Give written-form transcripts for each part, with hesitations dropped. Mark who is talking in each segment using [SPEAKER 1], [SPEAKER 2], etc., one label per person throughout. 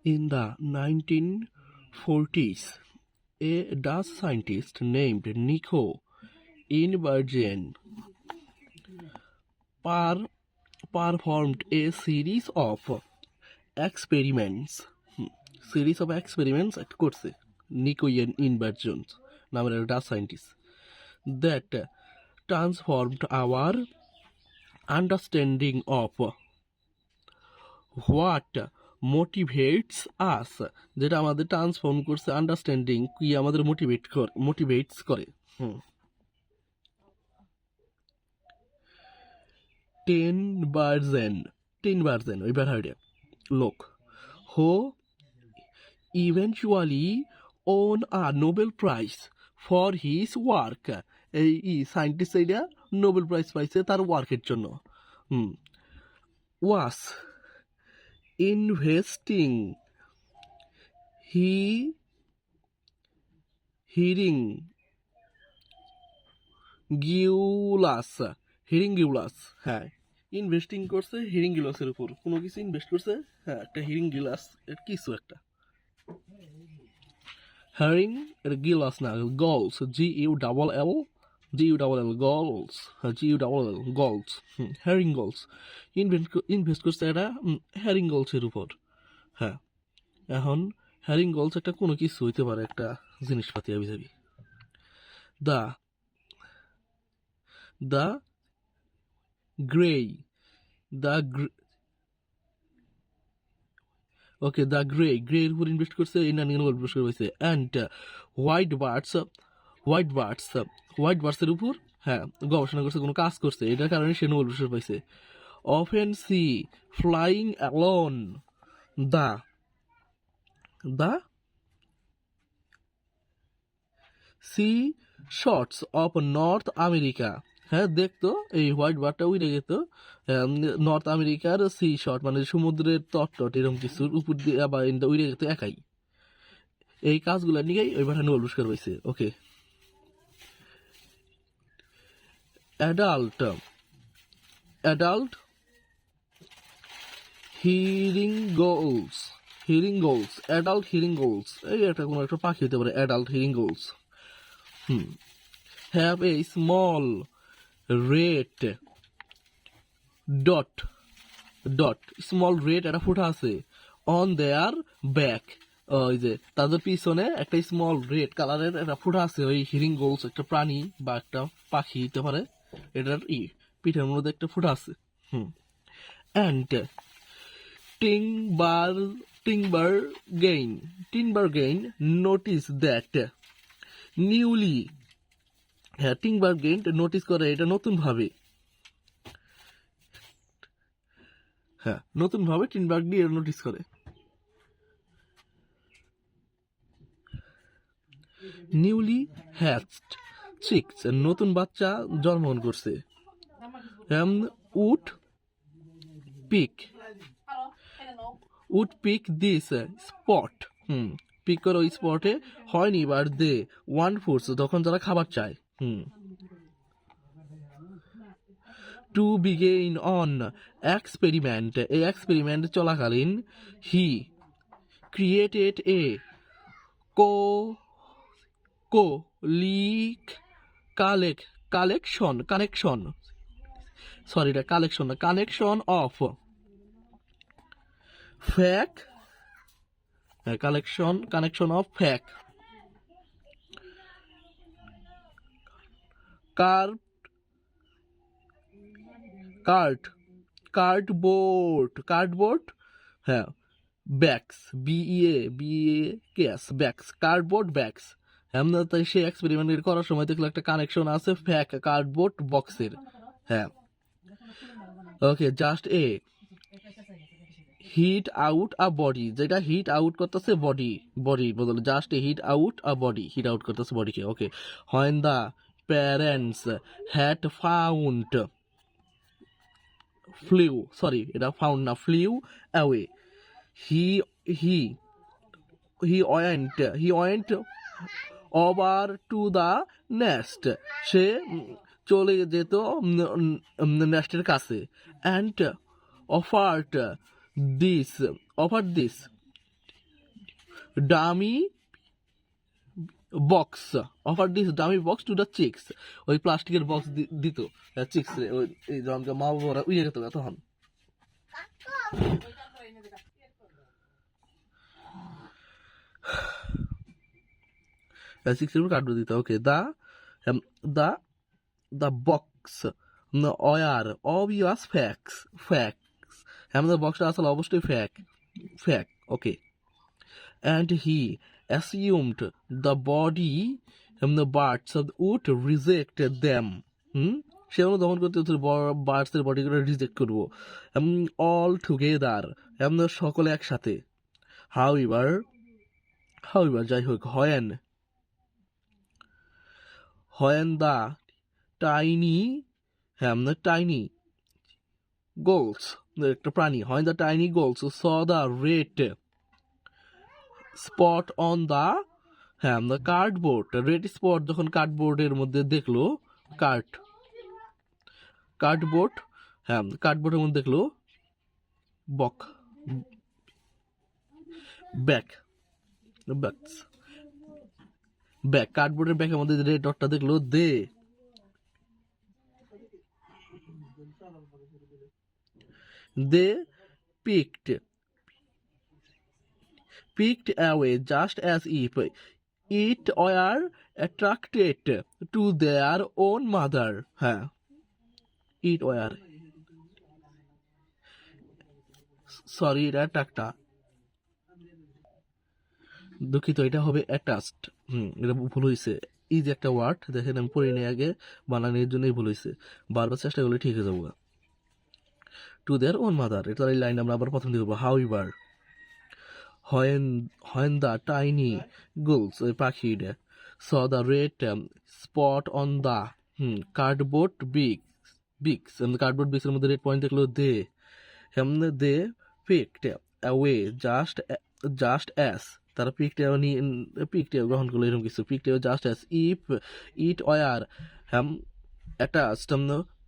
[SPEAKER 1] In the 1940s, a Dutch scientist named Nico Invergent performed a series of experiments একটা করছে নিকো ইনভার্জেন্ট নামের একটা Dutch scientist that transformed our understanding of what motivates us, যেটা আমাদের transform করছে understanding কি আমাদের মোটিভেটস করে। টেন বার্জেন ওই বেড়াইডে লোক who eventually won a Nobel Prize for his work, এই সায়েন্টিস্ট এইটা নোবেল প্রাইজ পাইছে তার ওয়ার্কের জন্য। was investing হিরিঙ্গিউলাস, হ্যাঁ ইনভেস্টিং করছে হিরিঙ্গিউলাসের উপর, কোনো কিছু ইনভেস্ট করছে, হ্যাঁ একটা হিরিঙ্গিউলাস এর কিছু একটা হেরিং এর গিলাস না gulls gulls herring gulls invest করছে এটা হেরিং গলসের উপর। হ্যাঁ এখন হেরিং গলস একটা কোনো কিছু হইতে পারে, একটা জিনিসপাতি আবিজাবি। দ্য গ্রের উপর ইনভেস্ট করছে, ইন্ডিয়ান নোবেল পুরস্কার পাইছে। অ্যান্ড হোয়াইট বার্ডসের উপর হ্যাঁ গবেষণা করছে, কোনো কাজ করছে, এটার কারণে সে নোবেল পুরস্কার পাইছে। Often seen flying alone the sea shores of North America, হ্যাঁ দেখতো এই হোয়াইট বার্ডটা উড়ে যেত নর্থ আমেরিকার সি শর্ট মানে সমুদ্রের তট এরকম কিছুর উপর দিয়ে আবার উড়ে যেত একাই। এই কাজগুলো নিয়েই ওই বারটা নোবেল পুরস্কার পাইছে। ওকে, অ্যাডাল্ট হিরিং গোলস এই একটা কোনো একটা পাখি হতে পারে। Adult herring gulls have a small red dot small red একটা ফুটা আছে অন দেয়ার ব্যাক, ওই যে তাদের পিছনে একটা স্মল রেড কালারের একটা ফুটা আছে। ওই হিরিং গোলস একটা প্রাণী বা একটা পাখি হতে পারে, এটার পিঠের মধ্যে একটা ফুটা আছে। And Tinbergen notice that newly, হ্যাঁ টিনবার্গেইন নোটিস করে এটা নতুন ভাবে টিনবার্গেইন নোটিস করে নিউলি হ্যাচড চিক্স নতুন বাচ্চা জন্মগ্রহণ করছে। Would pick this spot, pick করে ওই স্পটে হয়নি বার দে ওয়ান ফুডস তখন যারা খাবার চায়। টু বিগেইন অন এক্সপেরিমেন্ট, এই এক্সপেরিমেন্ট চলাকালীন he created a collection of fake cardboard হ্যাঁ ব্যাগস কার্ডবোর্ড ব্যাগস। তাই সে এক্সপেরিমেন্ট করার সময় দেখলো একটা কানেকশন আছে ফ্যাক কার্ডবোর্ড বক্সের। হ্যাঁ okay, just a hit out a body, যেটা হিট আউট করতেছে বডির বদলে জাস্ট এ হিট আউট করতেছে বডিকে। ওকে, when the parents had flew away, he went over to the nest, সে চলে যেত নেস্টের কাছে। and offered this dummy box, offer this dummy box to the chicks, ওই প্লাস্টিকের বক্স দিত চিক্স, ওই মা বাবারা উইয়ে যেত তখন। চিক্সের উপর কার্ড দিত। Okay, the the box were obvious fakes, আমাদের বক্সটা আসলে অবশ্যই ফ্যাক। ওকে, and he assumed the body the birds would reject them. সে অনুধাবন করতে বার্ডসের বডিগুলো রিজেক্ট করবো অল টুগেদার, আমরা সকলে একসাথে। হাউএভার যাই হোক, হয়েন দা টাইনি গোলস, একটা প্রাণী, হয় the tiny goals saw the red spot on the cardboard, red spot যখন কার্ডবোর্ডের মধ্যে দেখলো, কার্ডবোর্ডের মধ্যে দেখলো ব্যাক কার্ডবোর্ডের ব্যাকের মধ্যে রেড ডটটা দেখলো, দে picked away just as if it were attracted to their own mother. হ্যাঁ, it were, সরি এটা টাকটা দুঃখিত, এটা হবে অ্যাটাচড। এটা ভুল হয়েছে, এই যে একটা ওয়ার্ড দেখেন আমি পড়ি নি আগে, বানানোর জন্যই ভুল হয়েছে, বারবার চেষ্টা করলে ঠিক হয়ে যাবো। টু দেয়ার ওন মাদার, এটা এই লাইন আমরা আবার প্রথম দিকে বলবো। However when the tiny gulls, ওই পাখিটা, saw the red spot on the cardboard bigs, cardboard বিক্সের মধ্যে রেড পয়েন্ট দেখলো, they picked away just as, তারা পিকড গ্রহণ করলো, এরকম কিছু, picked away just as if it were attached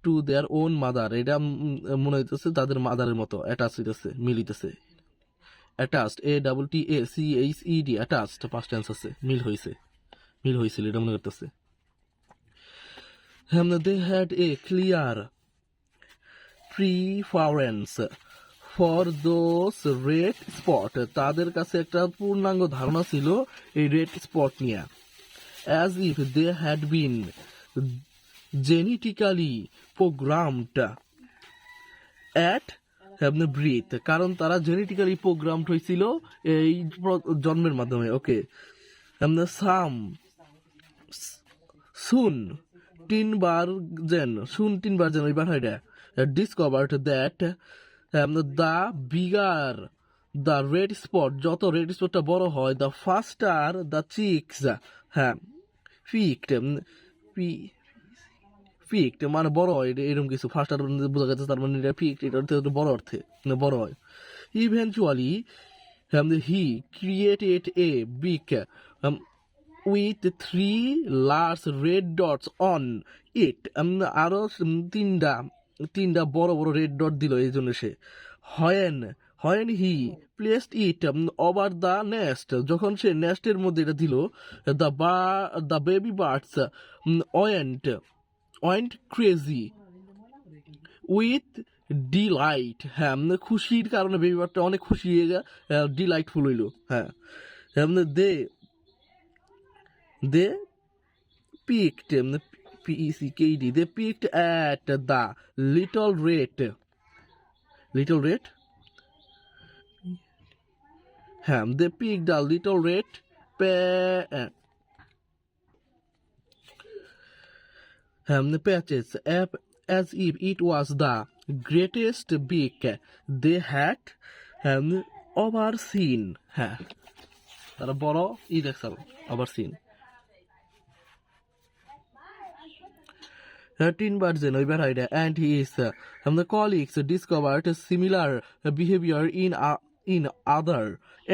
[SPEAKER 1] to their own mother, এটা মনে হইতেছে তাদের মাদারের মতো, অ্যাটাচ হইতেছে, মিলিতেছে। Attached, ATTACHED, attached past tense আছে, মিল হয়েছিল এটা মনে করতেছে। They had a clear preference for those red spot, তাদের কাছে একটা পূর্ণাঙ্গ ধারণা ছিল এই রেড স্পট নিয়ে। as if they had been genetically programmed at birth, কারণ তারা জেনেটিক্যালি প্রোগ্রামড হয়েছিল এই জন্মের মাধ্যমে। ওকে, শুন তিনবার যেন ওই বাঠাইটা discovered that the bigger the red spot, যত রেড স্পটটা বড় হয়, the faster the chicks, picked মানে বড় হয়, এরকম কিছু, ফার্স্ট আর বোঝা গেছে, তার মানে এটা পিকড, এটা বড় অর্থে বড় হয়। Eventually he created a big with 3 large red dots on it, আরো তিনটা বড় বড় রেড ডট দিল, এই জন্য সে। When he placed it over the nest, যখন সে নেস্টের মধ্যে এটা দিল, the baby birds went crazy with delight, খুশির কারণে বেবি বার্ডটা অনেক খুশি হয়ে ডিলাইটফুল হইল। they picked PECKD, they picked at the little red, they picked the little red patches as if it was the greatest beak they had ever seen. তারা বড় দেখছিল, overseen। 13 birds in Iberida, and his the colleagues discovered similar behavior in other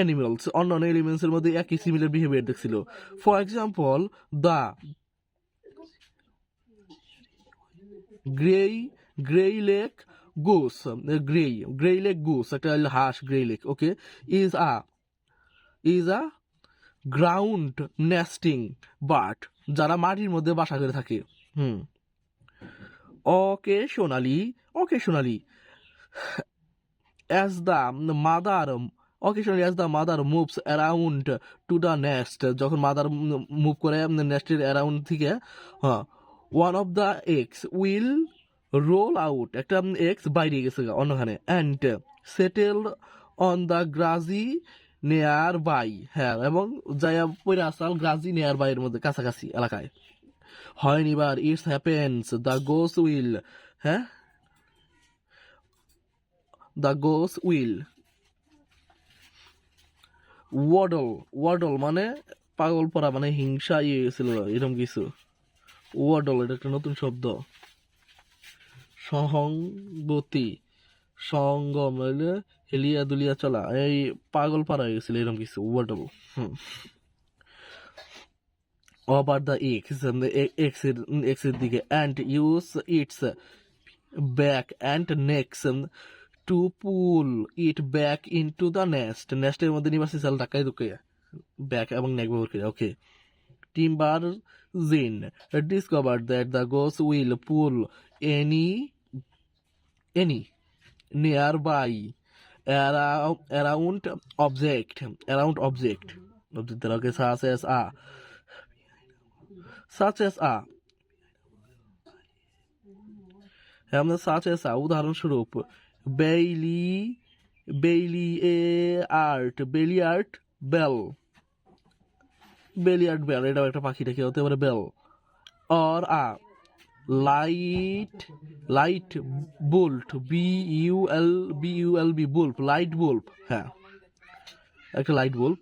[SPEAKER 1] animals, অন্যান্য এলিমেন্টসের মধ্যে একই similar behaviour দেখছিল। For example, the grey lake Goose, একটা হাঁস, grey lake, okay, is a ground nesting bird, যারা মাটির মধ্যে বাসা করে থাকে। Occasionally as the mother moves around to the nest, যখন মাদার মুভ করে নেস্টের অ্যারাউন্ড থেকে, one of the eggs will roll out, একটা এক্স বাইরে গেছে অন্যখানে, and settle on the grassy nearby, হ্যাঁ, এবং যাইয়া পড়ে আসাল গ্রাজি নেয়ার বাইয়ের মধ্যে কাছাকাছি এলাকায়। হয় এবার it's happens the geese will, হ্যাঁ, দ্য গোস উইল ওয়াডল মানে পাগল পড়া, মানে হিংসা ইয়ে গেছিল এরকম কিছু। ওয়াডল এটা একটা নতুন শব্দ। সহঙ্গতি, সঙ্গম হইলে হেলিয়া দুলিয়া চলা, এই পাগল পাড়া হয়ে গেছিল এরকম কিছু, ওয়াডল। ওভার দ্য এক্স এর দিকে, and use its back and neck to pull it back into the nest, নেস্টের মধ্যে নিবাসী চাল ধাক্কায় ঢুকে ব্যাক এবং নেক ব্যবহার করে। Okay, Tinbergen discover that the geese will pull any nearby around object দ্বারা, ওকে, such as a উদাহরণস্বরূপ বেলিয়ার্ড বেল, এটাও একটা পাখি, রেখে হতে পারে ball. Or a light bulb, BULB bulb, light bulb, হ্যাঁ, একটা light bulb.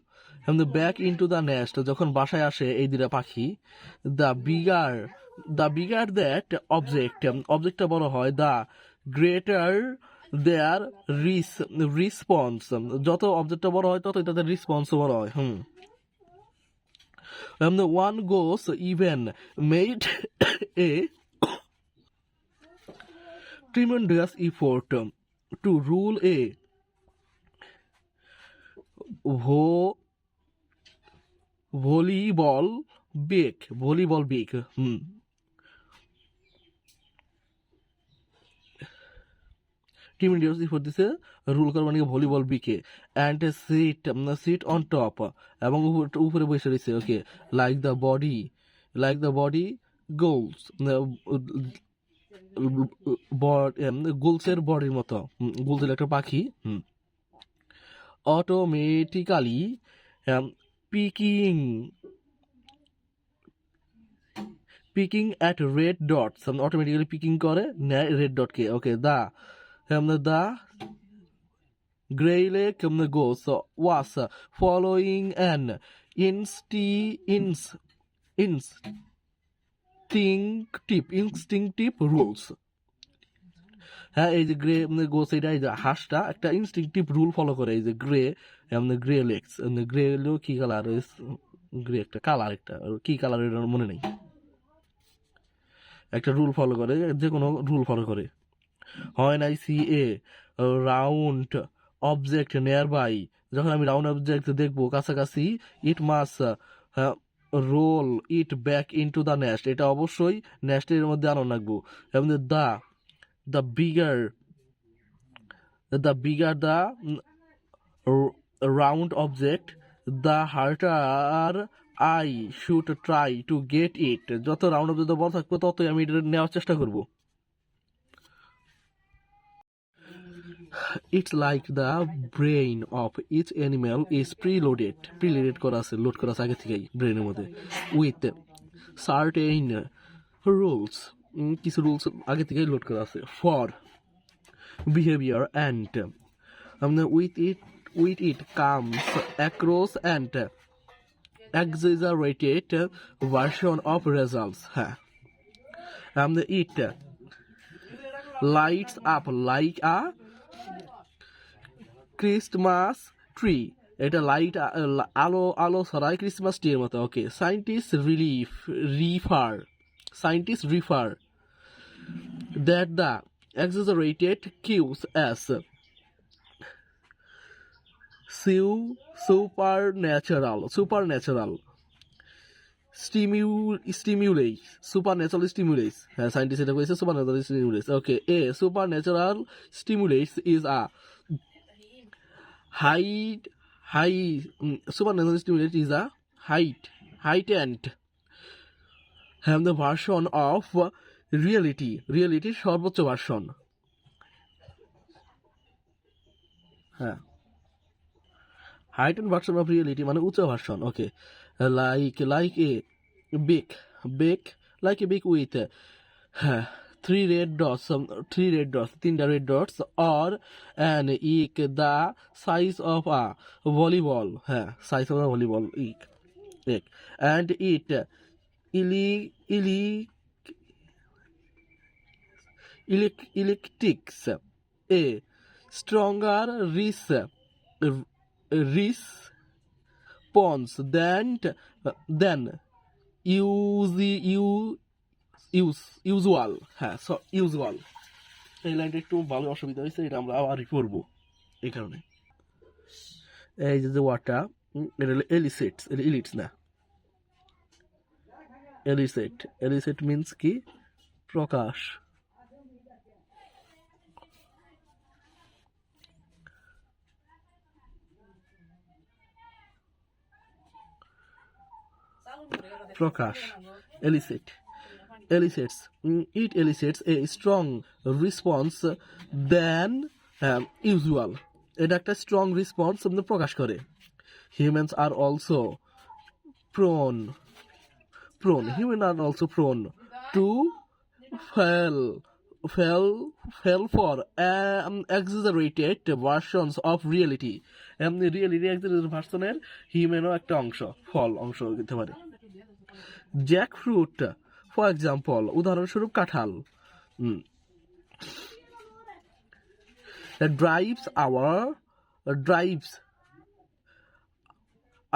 [SPEAKER 1] Back into the nest, যখন বাসায় আসে এই দুটা পাখি। দ্য বিগার দ্যাট অবজেক্টটা বড় হয়, দ্য গ্রেটার দেয়ার রিসপন্স, যত অবজেক্টটা বড় হয় তত তাদের রিসপন্স বড় হয়। One goes even made a tremendous effort to rule a volleyball big, tremendous effort দিছে রুল করবার নাকি ভলিবল বিকে, অ্যান্ড সিট অন টপ, এবং উপরে বসে রয়েছে। Okay, like the body gulls, গুলসের বডির মতো, গুলসের একটা পাখি। Automatically picking at red dots, automatically picking করে নেয় রেড ডটকে। Okay, the greylag geese was following an instinctive rules, হ্যাঁ, এই যে গ্রে গোস, এটা এই যে হাঁসটা একটা ইনস্টিংটিভ রুল ফলো করে। এই যে গ্রে লেগস, গ্রে হলেও কি কালার, গ্রে একটা কালার, একটা কি কালার এটা মনে নেই, একটা রুল ফলো করে, যে কোনো রুল ফলো করে। হয় না see a round object near, যখন আমি রাউন্ড অবজেক্ট দেখবো কাছাকাছি, it must roll it back into the nest, এটা অবশ্যই নেস্টের মধ্যে আনো রাখবো। এবং the bigger the round object, the harder I should try to get it, যত রাউন্ড অবজেক্ট বড় থাকবে ততই আমি এটা নেওয়ার চেষ্টা করব। It's like the brain of each animal is preloaded করা আছে, লোড করা আছে আগে থেকেই ব্রেনের মধ্যে, with certain rules, কিছু রুলস আগে থেকেই লোড করা আছে, for behavior, and with it comes across and exaggerated version of results, হ্যাঁ, it lights up like a Christmas tree, এটা লাইট আলো ছড়ায় ক্রিসমাস ট্রি এর মতো। ওকে, scientist refer that the exaggerated cues as supernatural stimulates, supernatural stimulates, scientist এটা কইছে supernatural stimulates, okay, a supernatural stimulates is a supernatural stimulates is a heightened the version of reality সর্বোচ্চ version, হ্যাঁ heightened version of reality মানে উচ্চ version, okay, like a big like a big with three red dots, তিনটা red dots, or an egg the size of a volleyball, size of a volleyball egg, and it electrics a stronger response than usual, usual, এই লাইনটা একটু ভালো অসুবিধা হয়েছে, এটা আমরা আবারই পড়বো এই কারণে। এই যে ওয়াটা এটা হলো এলিসেটস না, এলিসেট মিন্স কি প্রকাশ, elicits it elicits a strong response than usual, এটা একটা strong response প্রকাশ করে। humans are also prone to fall for exaggerated versions of reality, reality exaggerated ভার্সনের হিউম্যানও একটা অংশ দিতে পারে। জ্যাকফ্রুট ফর এক্সাম্পল, উদাহরণস্বরূপ কাঁঠাল, drives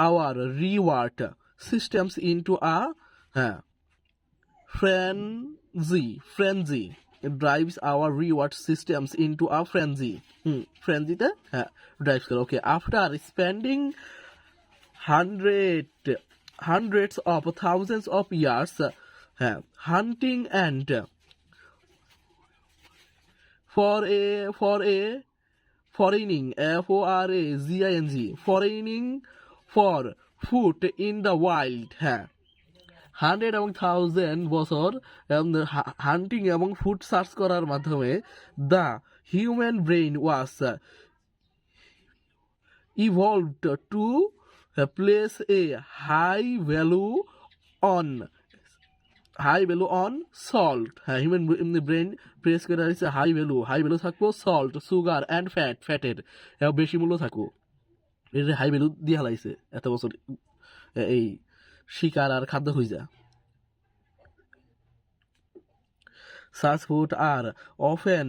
[SPEAKER 1] our reward systems into a frenzy. It drives our reward systems into a frenzy. Frenzyতে drives করে, okay, after spending hundreds of thousands of years hunting and foraging for food in the wild, 100 এবং 1000 বছর হান্টিং এবং food search করার মাধ্যমে the human brain was evolved to place a high value on salt, human brain place করে আছে high value থাকবো salt, sugar and ফ্যাটের বেশি মূল্য থাকবো, এটা হাই ভ্যালু দিয়ে হালাইছে এত বছর এই শিকার আর খাদ্য হয়ে যা। such food are often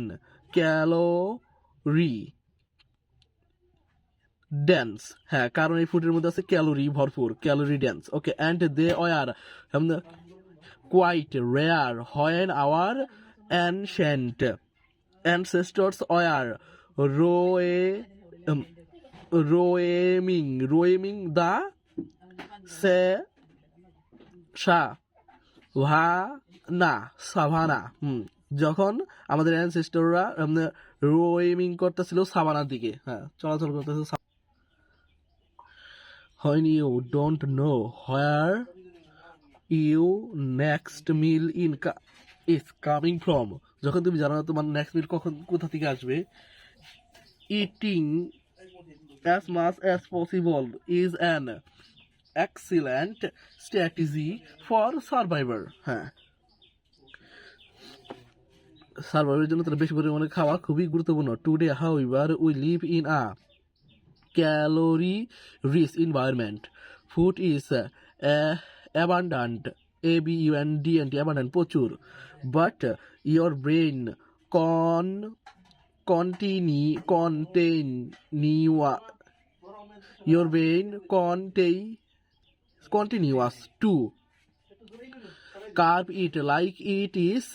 [SPEAKER 1] calorie dense, কারণ এই ফুডের মধ্যে আছে ক্যালোরি ভরপুর, calorie dense, okay, and they are quite rare when our ancient ancestors were roaming the savanna, যখন আমাদের অ্যানসেস্টররা রোয়েমিং করতেছিল সাভানার দিকে, চলাচল করতেছিল। when you don't know where your next meal is coming from, যখন তুমি জানো না তোমার নেক্সট মিল কোথা থেকে আসবে, eating as much as possible is an excellent strategy for survivor, সার্ভাইভের জন্য তারা বেশি পরিমাণে খাওয়া খুবই গুরুত্বপূর্ণ। Today however we live in a calorie rich environment. Food is abundant, abundant প্রচুর, but your brain continues to carve it like it is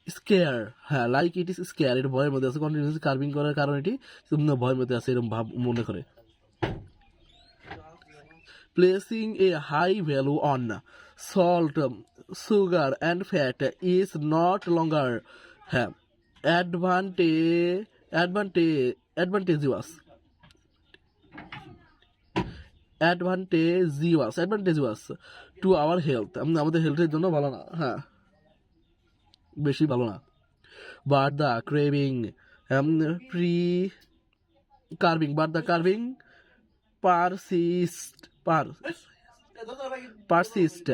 [SPEAKER 1] scare, হ্যাঁ, like it is scare, এটা ভয়ের মধ্যে আছে, কন্টিনিউসলি কার্ভিং করার কারণে এটি ভয়ের মধ্যে আছে এরকম ভাব মনে করে। Placing a high value on salt, sugar and fat is not longer, হ্যাঁ, advantageous advantageous to our health, আমাদের হেলথের জন্য ভালো না, হ্যাঁ, বেশি ভালো না। But the craving pre craving, but the craving persist persist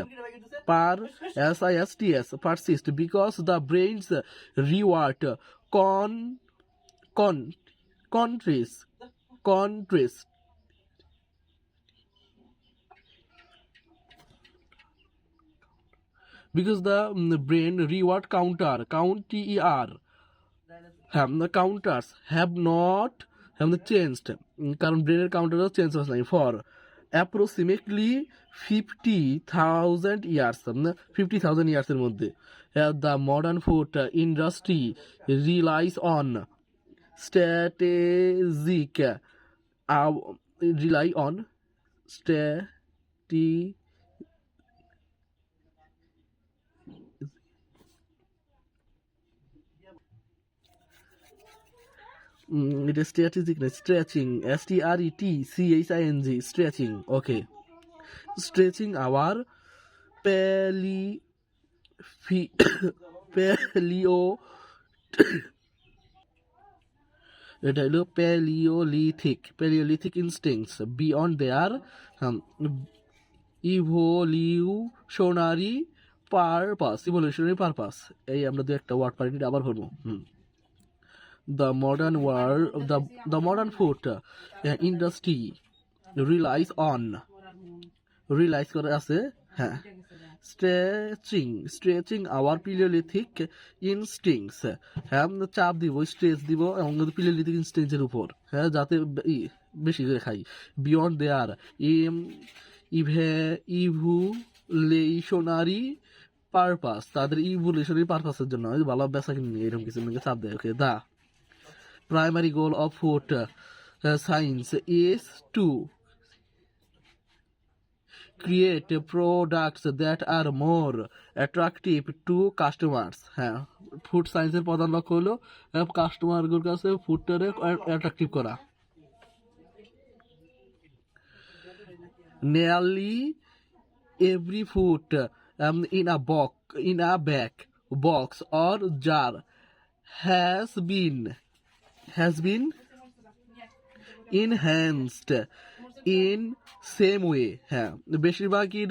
[SPEAKER 1] persist because the brain's reward con countries countries because the brain reward counter the counters have not changed, কারণ ব্রেনের কাউন্টারও চেঞ্জ হচ্ছে না, ফর অ্যাপ্রক্সিমেটলি 50,000 ইয়ার্স, 50,000 ইয়ার্সের মধ্যে। The modern food industry realise on strategic rely on স্ট্র্যাটি it is strategic, stretching, stretching, stretching, okay, stretching our paleo এটা হলো paleolithic instincts beyond their evolutionary purpose. এই আমরা দু একটা ওয়ার্ড পারি, আবার বলবো। The modern food industry relies করে আছে, হ্যাঁ, stretching our paleolithic instincts, হ্যাঁ, চাপ দিব, স্ট্রেস দিব আমাদের paleolithic instincts এর উপর, হ্যাঁ, যাতে বেশি করে খাই। বিয়ন্ড দেয়ার ইভলিউশনারি পারপাস, তাদের ইভলিউশনারি পারপাসের জন্য ভালো বেচা কিনে এরকম কিছু চাপ দেয়। ওকে, দা primary goal of food science is to create products that are more attractive to customers, হ্যাঁ, ফুড সায়েন্সের প্রধান লক্ষ্য হলো কাস্টমারদের কাছে ফুডটারে অ্যাট্রাকটিভ করা। nearly every food in a bag, box or jar has been enhanced in same way, হ্যাঁ, বেশিরভাগই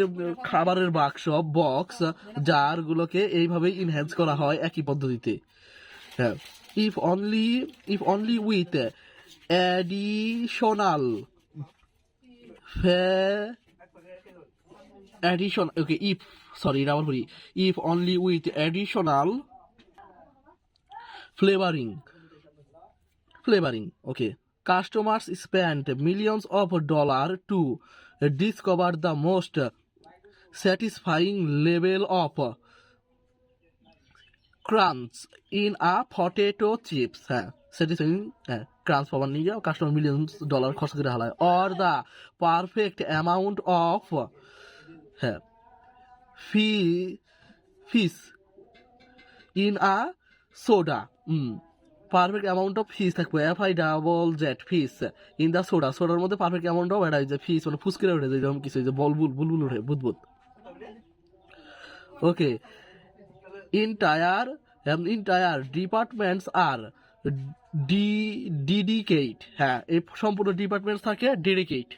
[SPEAKER 1] খাবারের বাক্স, বক্স, জার গুলোকে এইভাবেই ইনহ্যান্স করা হয় একই পদ্ধতিতে, হ্যাঁ। if only with additional if only with additional flavoring, okay, customers spend millions of dollars to discover the most satisfying level of crunch in a potato chips, হ্যাঁ, satisfying crunch পাওয়ার নিয়ে customer millions dollar খরচ করে হালায়, or the perfect amount of fish in a soda, perfect amount of fizz থাকবে, FIZ in the সোডার মধ্যে perfect amount of এটা যে ফিস মানে ফুসকিরা উঠে যায়, যেরকম কিছু যে বুলবুল উঠে বুদবুদ। ওকে, entire departments are dedicate, হ্যাঁ, এই সম্পূর্ণ ডিপার্টমেন্টস থাকে ডেডিকেট,